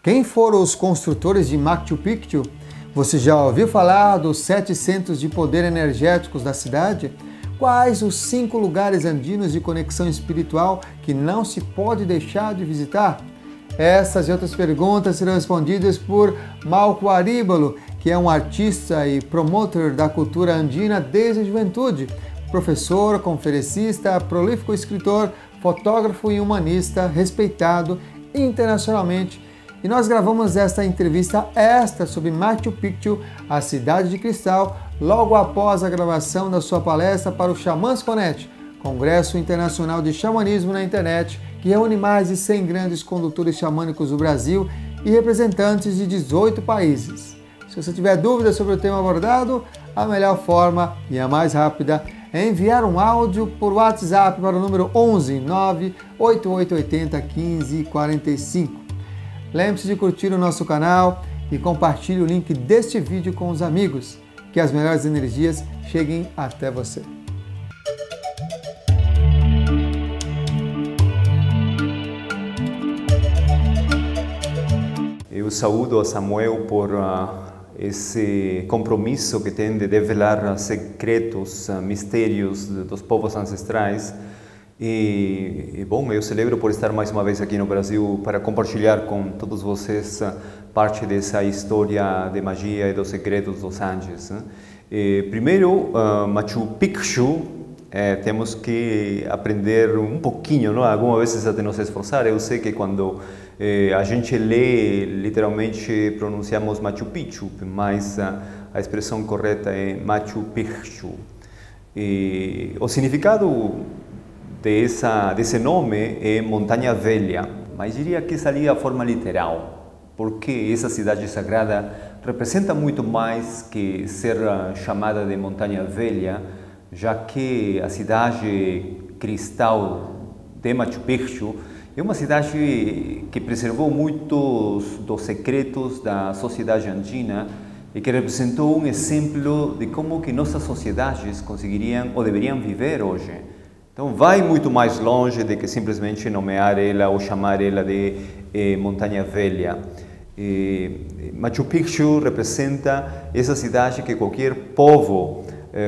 Quem foram os construtores de Machu Picchu? Você já ouviu falar dos 7 centros de poder energéticos da cidade? Quais os 5 lugares andinos de conexão espiritual que não se pode deixar de visitar? Essas e outras perguntas serão respondidas por Malco Aríbalo, que é um artista e promotor da cultura andina desde a juventude, professor, conferencista, prolífico escritor, fotógrafo e humanista, respeitado internacionalmente. E nós gravamos esta entrevista extra sobre Machu Picchu, a cidade de cristal, logo após a gravação da sua palestra para o Xamãs Connect, Congresso Internacional de Xamanismo na Internet, que reúne mais de 100 grandes condutores xamânicos do Brasil e representantes de 18 países. Se você tiver dúvidas sobre o tema abordado, a melhor forma e a mais rápida é enviar um áudio por WhatsApp para o número 11 98880 1545. Lembre-se de curtir o nosso canal e compartilhe o link deste vídeo com os amigos. Que as melhores energias cheguem até você. Eu saúdo a Samuel por esse compromisso que tem de revelar segredos, mistérios dos povos ancestrais. Bom, eu celebro por estar mais uma vez aqui no Brasil para compartilhar com todos vocês parte dessa história de magia e dos segredos dos Andes. Primeiro, Machu Picchu, temos que aprender um pouquinho, não? Algumas vezes até nos esforçar. Eu sei que quando a gente lê, literalmente pronunciamos Machu Picchu, mas a expressão correta é Machu Picchu. O significado desse nome é Montanha Velha, mas diria que essa ali é a forma literal, porque essa cidade sagrada representa muito mais que ser chamada de Montanha Velha, já que a cidade cristal de Machu Picchu é uma cidade que preservou muitos dos secretos da sociedade andina e que representou um exemplo de como que nossas sociedades conseguiriam ou deveriam viver hoje. Então vai muito mais longe de que simplesmente nomear ela ou chamar ela de Montanha Velha. Machu Picchu representa essa cidade que qualquer povo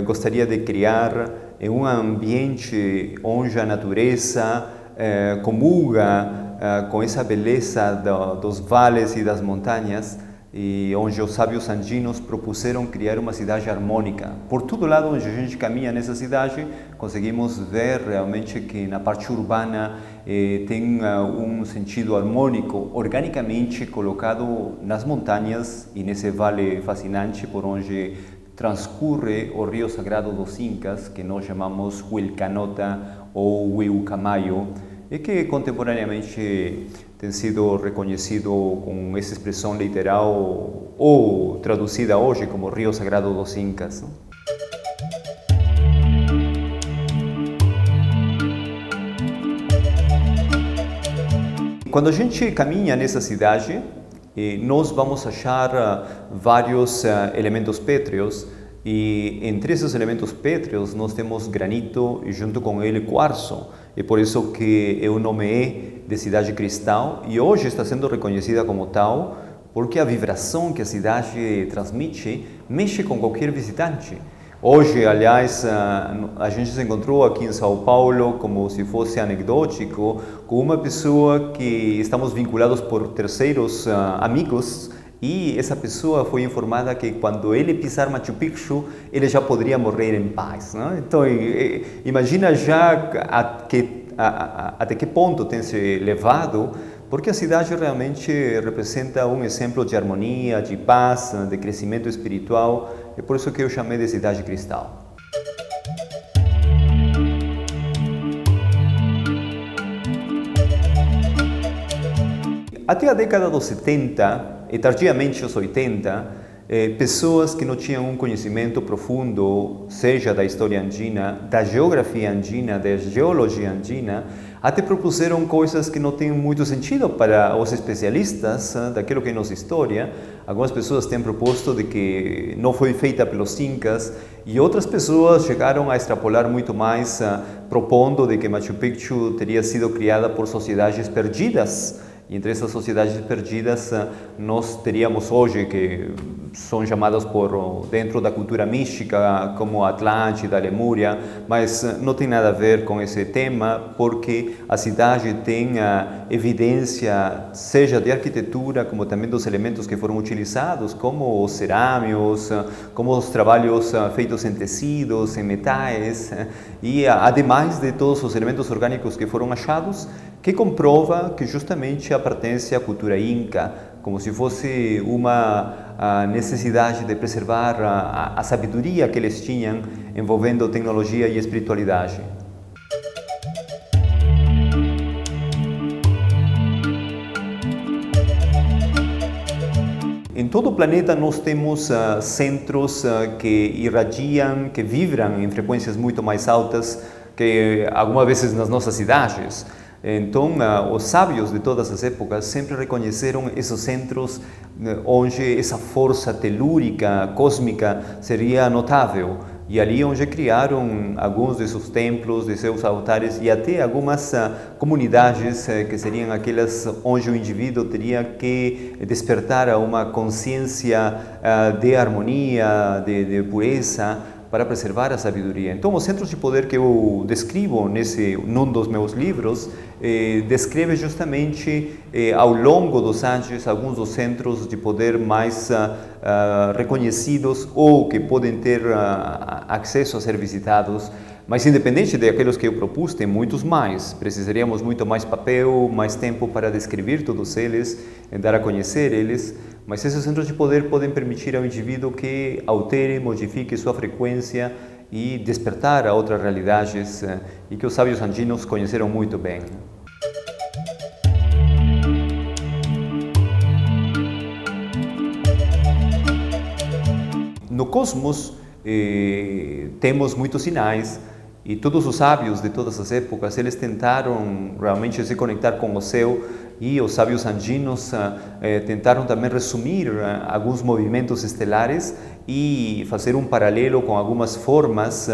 gostaria de criar em um ambiente onde a natureza comunga com essa beleza dos vales e das montanhas, e onde os sábios andinos propuseram criar uma cidade harmônica. Por todo lado onde a gente caminha nessa cidade, conseguimos ver realmente que na parte urbana tem um sentido harmônico, organicamente colocado nas montanhas e nesse vale fascinante por onde transcorre o rio sagrado dos Incas, que nós chamamos Vilcanota ou Vilcamayo, e que contemporaneamente tem sido reconhecido com essa expressão literal ou traduzida hoje como Rio Sagrado dos Incas. Quando a gente caminha nessa cidade, nós vamos achar vários elementos pétreos, e entre esses elementos pétreos nós temos granito e junto com ele quartzo. É por isso que eu nomeei de cidade cristal e hoje está sendo reconhecida como tal, porque a vibração que a cidade transmite mexe com qualquer visitante. Hoje, aliás, a gente se encontrou aqui em São Paulo, como se fosse anedótico, com uma pessoa que estamos vinculados por terceiros amigos, e essa pessoa foi informada que quando ele pisar Machu Picchu, ele já poderia morrer em paz, né? Então, imagina já até que ponto tem se levado, porque a cidade realmente representa um exemplo de harmonia, de paz, de crescimento espiritual. É por isso que eu chamei de cidade cristal. Até a década dos 70 e tardiamente os 80, pessoas que não tinham um conhecimento profundo, seja da história andina, da geografia andina, da geologia andina, até propuseram coisas que não têm muito sentido para os especialistas daquilo que é nossa história. Algumas pessoas têm proposto de que não foi feita pelos Incas, e outras pessoas chegaram a extrapolar muito mais, propondo de que Machu Picchu teria sido criada por sociedades perdidas E entre essas sociedades perdidas, nós teríamos hoje, que são chamadas por dentro da cultura mística como Atlântida, Lemúria, mas não tem nada a ver com esse tema, porque a cidade tem evidência, seja de arquitetura, como também dos elementos que foram utilizados, como os cerâmicos, como os trabalhos feitos em tecidos, em metais, e ademais de todos os elementos orgânicos que foram achados, que comprova que justamente pertence à cultura inca, como se fosse uma necessidade de preservar a sabedoria que eles tinham envolvendo tecnologia e espiritualidade. Em todo o planeta nós temos centros que irradiam, que vibram em frequências muito mais altas que algumas vezes nas nossas cidades. Então, os sábios de todas as épocas sempre reconheceram esses centros onde essa força telúrica, cósmica, seria notável. E ali onde criaram alguns de seus templos, de seus altares e até algumas comunidades que seriam aquelas onde o indivíduo teria que despertar a uma consciência de harmonia, de pureza, para preservar a sabedoria. Então, os centros de poder que eu descrevo num dos meus livros, descreve justamente ao longo dos anos alguns dos centros de poder mais reconhecidos ou que podem ter acesso a ser visitados. Mas independente daqueles que eu propus, tem muitos mais. Precisaríamos muito mais papel, mais tempo para descrever todos eles, dar a conhecer eles. Mas esses centros de poder podem permitir ao indivíduo que altere, modifique sua frequência e despertar a outras realidades e que os sábios andinos conheceram muito bem. No cosmos temos muitos sinais e todos os sábios de todas as épocas, eles tentaram realmente se conectar com o céu e os sábios andinos tentaram também resumir alguns movimentos estelares e fazer um paralelo com algumas formas,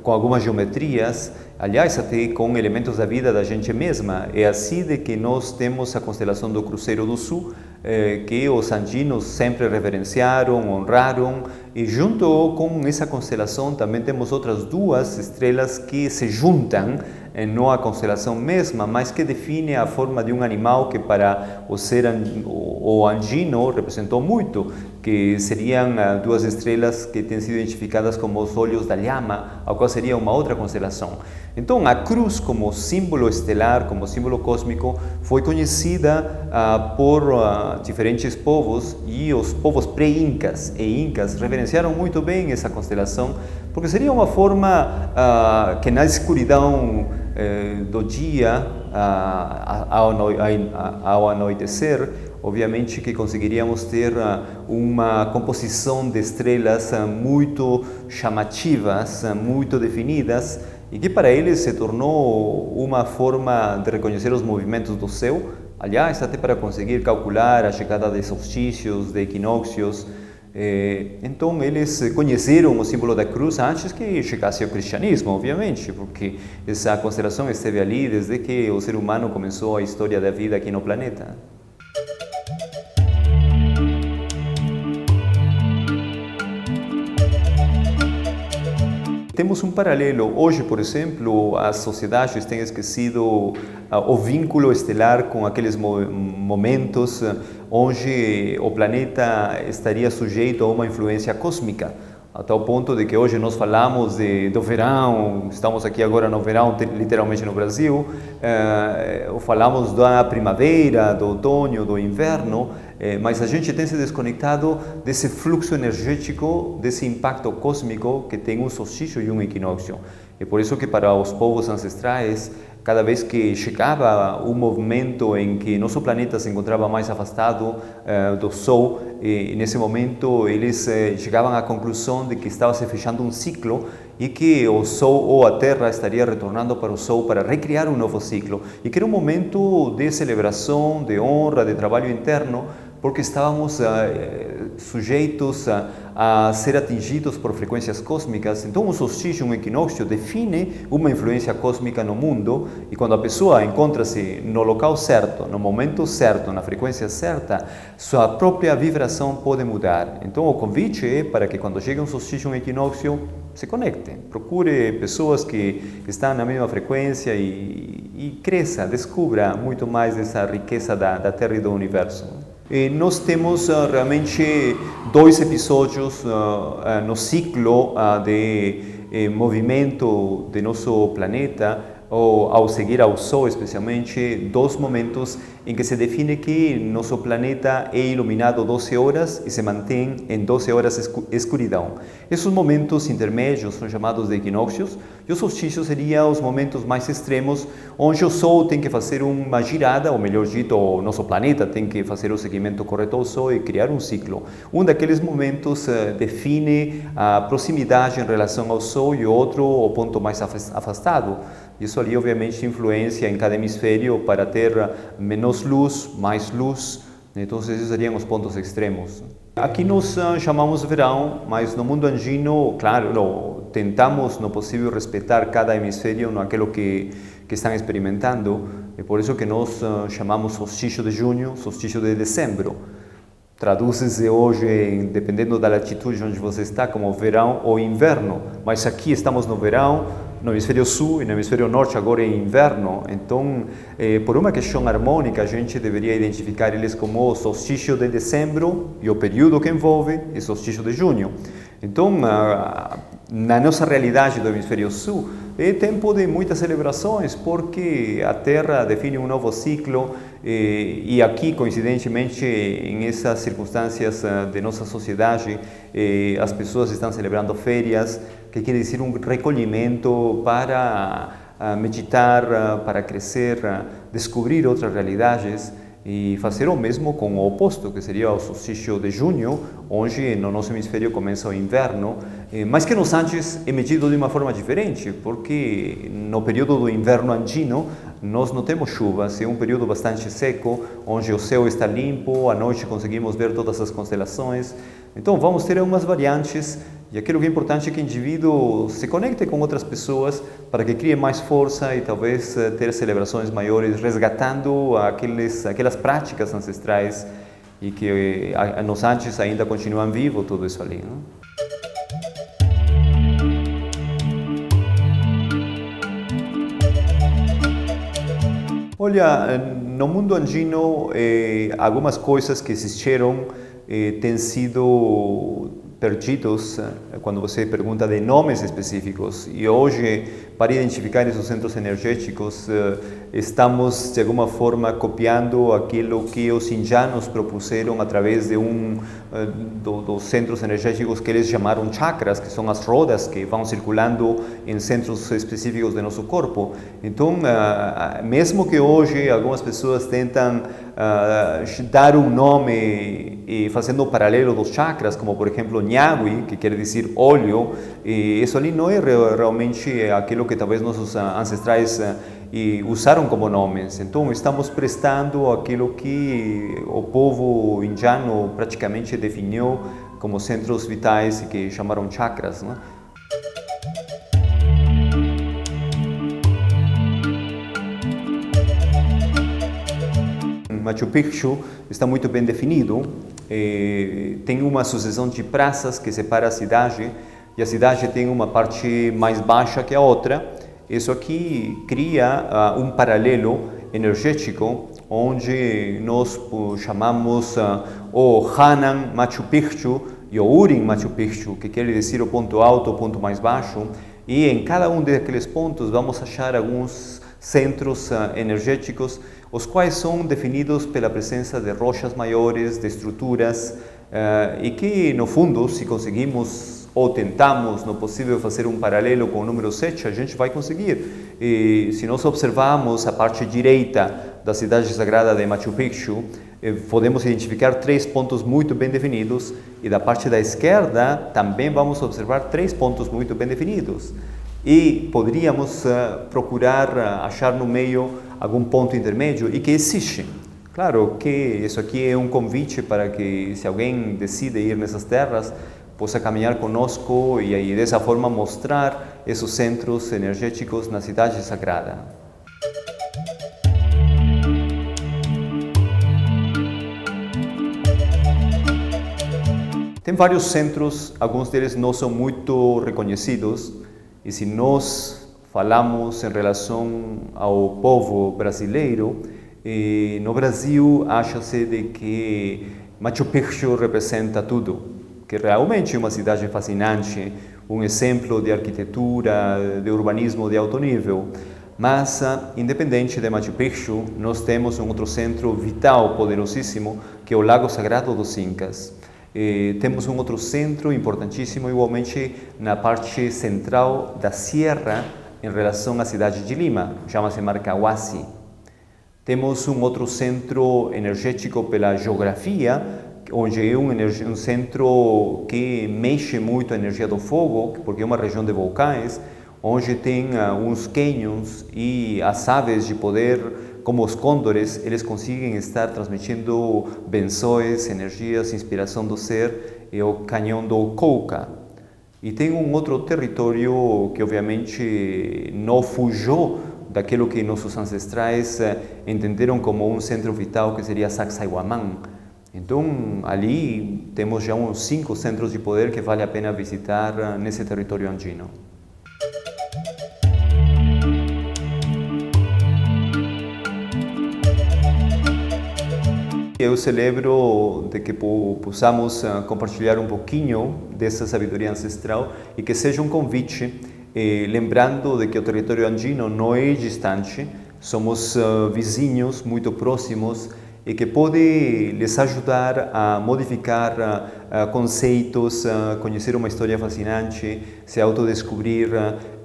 com algumas geometrias, aliás, até com elementos da vida da gente mesma. É assim de que nós temos a constelação do Cruzeiro do Sul, que os andinos sempre reverenciaram, honraram, e junto com essa constelação também temos outras duas estrelas que se juntam, não a constelação mesma, mas que define a forma de um animal que para o andino representou muito, que seriam duas estrelas que têm sido identificadas como os olhos da llama, a qual seria uma outra constelação. Então, a cruz como símbolo estelar, como símbolo cósmico, foi conhecida por diferentes povos, e os povos pré-incas e incas reverenciaram muito bem essa constelação, porque seria uma forma que na escuridão do dia, ao anoitecer, obviamente que conseguiríamos ter uma composição de estrelas muito chamativas, muito definidas, e que para eles se tornou uma forma de reconhecer os movimentos do céu, aliás, até para conseguir calcular a chegada de solstícios, de equinócios. Então eles conheceram o símbolo da cruz antes que chegasse o cristianismo, obviamente, porque essa constelação esteve ali desde que o ser humano começou a história da vida aqui no planeta. Temos um paralelo. Hoje, por exemplo, as sociedades têm esquecido o vínculo estelar com aqueles momentos onde o planeta estaria sujeito a uma influência cósmica, a tal ponto de que hoje nós falamos do verão, estamos aqui agora no verão, literalmente no Brasil, falamos da primavera, do outono, do inverno, mas a gente tem se desconectado desse fluxo energético, desse impacto cósmico que tem um solstício e um equinócio. É por isso que para os povos ancestrais, cada vez que chegava um movimento em que nosso planeta se encontrava mais afastado do Sol, e nesse momento eles chegavam à conclusão de que estava se fechando um ciclo e que o Sol ou a Terra estaria retornando para o Sol para recriar um novo ciclo, e que era um momento de celebração, de honra, de trabalho interno, porque estávamos sujeitos a ser atingidos por frequências cósmicas. Então, o solstício, um equinócio, define uma influência cósmica no mundo, e quando a pessoa encontra-se no local certo, no momento certo, na frequência certa, sua própria vibração pode mudar. Então, o convite é para que quando chegue um solstício, um equinócio, se conectem, procure pessoas que estão na mesma frequência e cresça, descubra muito mais dessa riqueza da Terra e do Universo. E nós temos realmente 2 episódios no ciclo de movimento do nosso planeta, ou ao seguir ao Sol especialmente, 2 momentos em que se define que nosso planeta é iluminado 12 horas e se mantém em 12 horas escuridão. Esses momentos intermédios são chamados de equinócios, e os solstícios seriam os momentos mais extremos, onde o Sol tem que fazer uma girada, ou melhor dito, o nosso planeta tem que fazer o seguimento correto ao Sol e criar um ciclo. Um daqueles momentos define a proximidade em relação ao Sol, e o outro o ponto mais afastado. Isso ali, obviamente, influencia em cada hemisfério para ter menos luz, mais luz. Então, esses seriam os pontos extremos. Aqui nós chamamos verão, mas no mundo andino, claro, tentamos, no possível, respeitar cada hemisfério naquilo que estão experimentando. É por isso que nós chamamos solstício de junho, solstício de dezembro. Traduz-se hoje, dependendo da latitude onde você está, como verão ou inverno. Mas aqui estamos no verão, no hemisfério sul e no hemisfério norte agora é inverno. Então, por uma questão harmônica, a gente deveria identificar eles como solstício de dezembro, e o período que envolve é solstício de junho. Então, na nossa realidade do hemisfério sul, é tempo de muitas celebrações, porque a Terra define um novo ciclo, e aqui, coincidentemente, em essas circunstâncias de nossa sociedade, as pessoas estão celebrando férias, que quer dizer um recolhimento para meditar, para crescer, descobrir outras realidades, e fazer o mesmo com o oposto, que seria o solstício de junho, onde no nosso hemisfério começa o inverno, mas que nos antes é medido de uma forma diferente, porque no período do inverno andino nós não temos chuvas, é um período bastante seco, onde o céu está limpo, à noite conseguimos ver todas as constelações. Então vamos ter algumas variantes, e aquilo que é importante é que o indivíduo se conecte com outras pessoas para que crie mais força e talvez ter celebrações maiores, resgatando aquelas práticas ancestrais e que nos antes ainda continuam vivos tudo isso ali, não? Olha, no mundo andino, algumas coisas que existiram têm sido perdidos quando você pergunta de nomes específicos. E hoje, para identificar esses centros energéticos, estamos de alguma forma copiando aquilo que os indianos propuseram através de dos centros energéticos que eles chamaram chakras, que são as rodas que vão circulando em centros específicos do nosso corpo. Então, mesmo que hoje algumas pessoas tentam dar um nome e fazendo um paralelo dos chakras, como por exemplo Nyagui, que quer dizer olho, e isso ali não é realmente aquilo que talvez nossos ancestrais usaram como nomes. Então estamos prestando aquilo que o povo indiano praticamente definiu como centros vitais e que chamaram chakras, né? Machu Picchu está muito bem definido, tem uma sucessão de praças que separa a cidade, e a cidade tem uma parte mais baixa que a outra. Isso aqui cria um paralelo energético, onde nós chamamos o Hanan Machu Picchu e o Urim Machu Picchu, que quer dizer o ponto alto, o ponto mais baixo, e em cada um daqueles pontos vamos achar alguns centros energéticos, os quais são definidos pela presença de rochas maiores, de estruturas, e que, no fundo, se conseguimos ou tentamos, no possível, fazer um paralelo com o número 7, a gente vai conseguir. E se nós observarmos a parte direita da cidade sagrada de Machu Picchu, podemos identificar 3 pontos muito bem definidos, e da parte da esquerda também vamos observar 3 pontos muito bem definidos. E poderíamos procurar achar no meio algum ponto intermédio, e que existe. Claro que isso aqui é um convite para que, se alguém decide ir nessas terras, possa caminhar conosco e aí dessa forma mostrar esses centros energéticos na cidade sagrada. Tem vários centros, alguns deles não são muito reconhecidos, e se nós falamos em relação ao povo brasileiro, no Brasil acha-se de que Machu Picchu representa tudo, que realmente é uma cidade fascinante, um exemplo de arquitetura, de urbanismo de alto nível. Mas, independente de Machu Picchu, nós temos um outro centro vital, poderosíssimo, que é o Lago Sagrado dos Incas. Temos um outro centro importantíssimo, igualmente na parte central da Sierra, em relação à cidade de Lima, chama-se Marcahuasi. Temos um outro centro energético pela geografia, onde é um centro que mexe muito a energia do fogo, porque é uma região de vulcões, onde tem uns canyons e as aves de poder, como os côndores, eles conseguem estar transmitindo benções, energias, inspiração do ser, é o canhão do Cauca. E tem um outro território que obviamente não fugiu daquilo que nossos ancestrais entenderam como um centro vital, que seria Sacsayhuamán. Então, ali temos já uns 5 centros de poder que vale a pena visitar nesse território andino. Eu celebro de que possamos compartilhar um pouquinho dessa sabedoria ancestral e que seja um convite, lembrando de que o território andino não é distante, somos vizinhos muito próximos e que pode lhes ajudar a modificar conceitos, conhecer uma história fascinante, se autodescobrir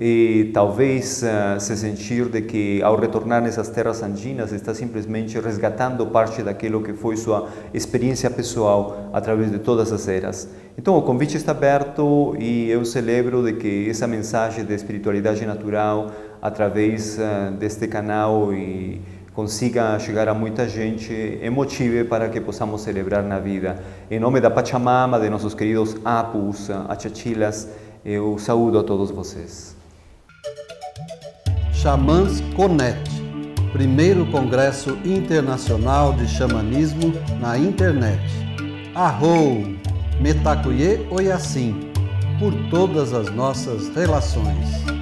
e talvez se sentir de que ao retornar nessas terras andinas está simplesmente resgatando parte daquilo que foi sua experiência pessoal através de todas as eras. Então o convite está aberto e eu celebro de que essa mensagem de espiritualidade natural através deste canal e consiga chegar a muita gente e motive para que possamos celebrar na vida. Em nome da Pachamama, de nossos queridos Apus, Achachilas, eu saúdo a todos vocês. Xamãs Connect, primeiro congresso internacional de xamanismo na internet. Arrou, Metacuye Oyassim, por todas as nossas relações.